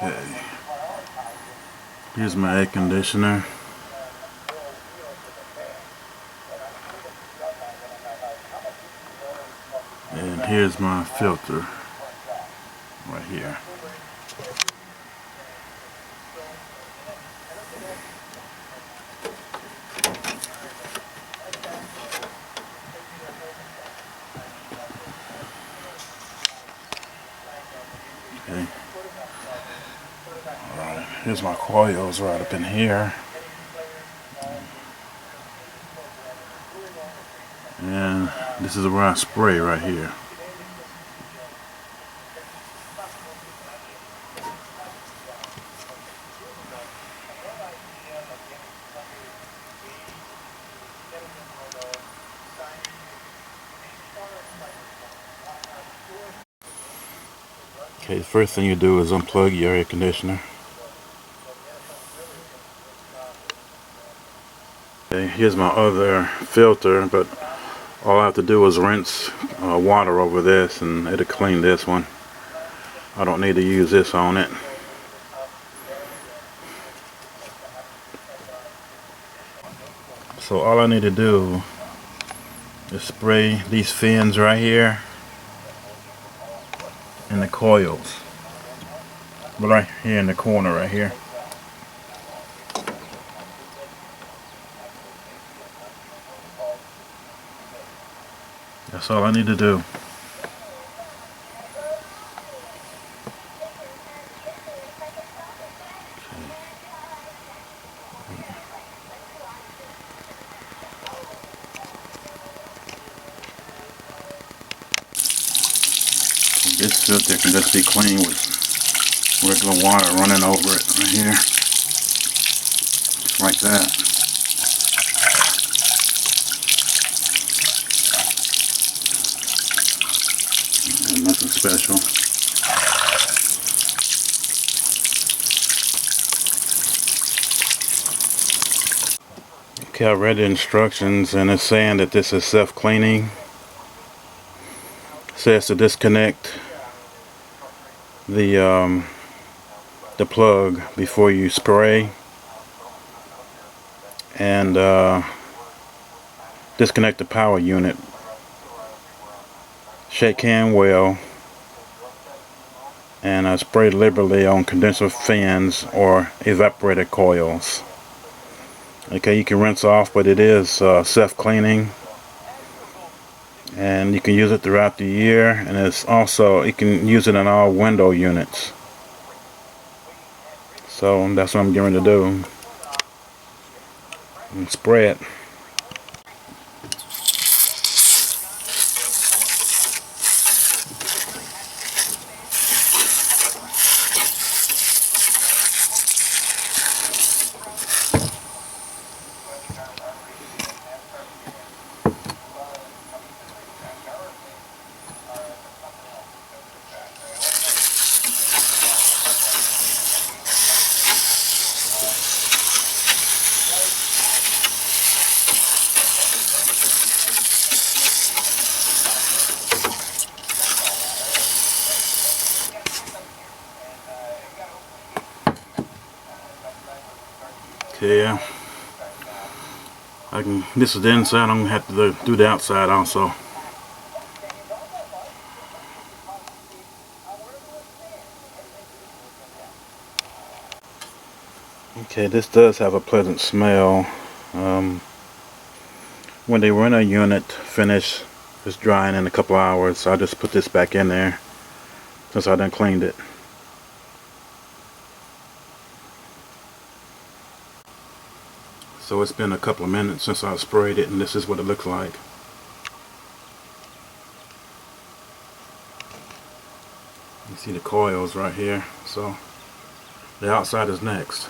Okay, here's my air conditioner, and here's my filter right here. Okay. Alright, here's my coils right up in here. And this is where I spray right here. Okay, the first thing you do is unplug your air conditioner. Okay, here's my other filter, but all I have to do is rinse water over this and it'll clean this one. I don't need to use this on it. So all I need to do is spray these fins right here and the coils. Right here in the corner right here. That's all I need to do. This filter can just be cleaned with regular water running over it right here. Just like that. And nothing special. Okay, I read the instructions and it's saying that this is self-cleaning. It says to disconnect the plug before you spray, and disconnect the power unit. Shake hand well, and spray liberally on condenser fins or evaporator coils. Okay, you can rinse off, but it is self-cleaning, and you can use it throughout the year, and it's also, you can use it in all window units. So that's what I'm going to do, and spray it. Okay, this is the inside. I'm gonna have to do the outside also. Okay, this does have a pleasant smell. When the winter unit finish, it's drying in a couple hours, so I just put this back in there since I done cleaned it. So it's been a couple of minutes since I sprayed it, and this is what it looks like. You see the coils right here, so the outside is next.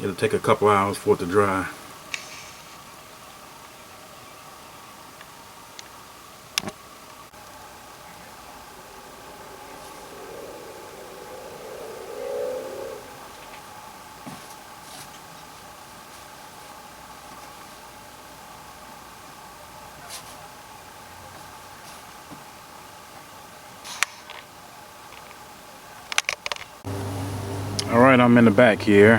It'll take a couple hours for it to dry. Alright, I'm in the back here.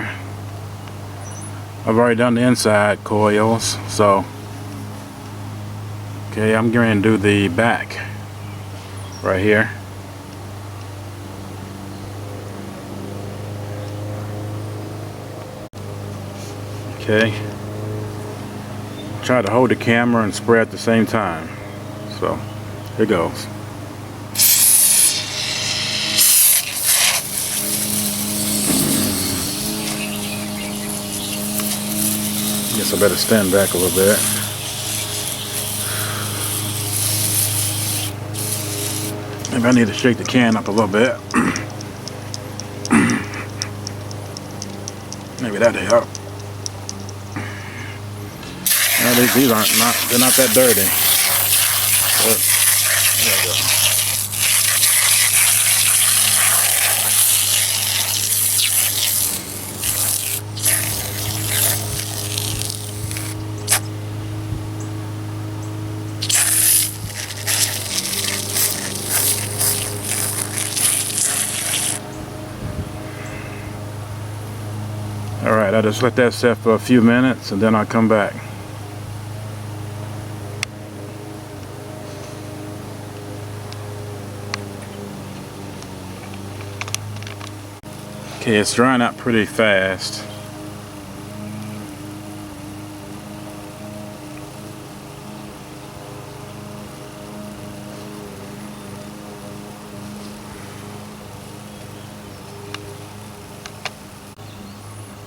I've already done the inside coils, so okay, I'm going to do the back right here. Okay, try to hold the camera and spray at the same time. So here goes. Guess I better stand back a little bit. Maybe I need to shake the can up a little bit. Maybe that'll help. Well, these they're not that dirty. But there we go. Alright, I'll just let that set for a few minutes and then I'll come back. Okay, it's drying out pretty fast.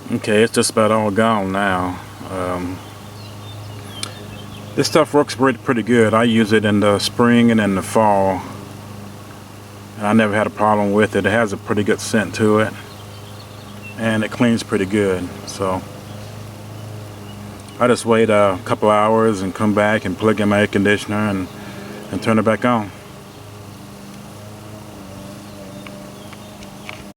Okay, it's just about all gone now. This stuff works pretty good. I use it in the spring and in the fall. I never had a problem with it. It has a pretty good scent to it. And it cleans pretty good. So I just wait a couple hours and come back and plug in my air conditioner and turn it back on.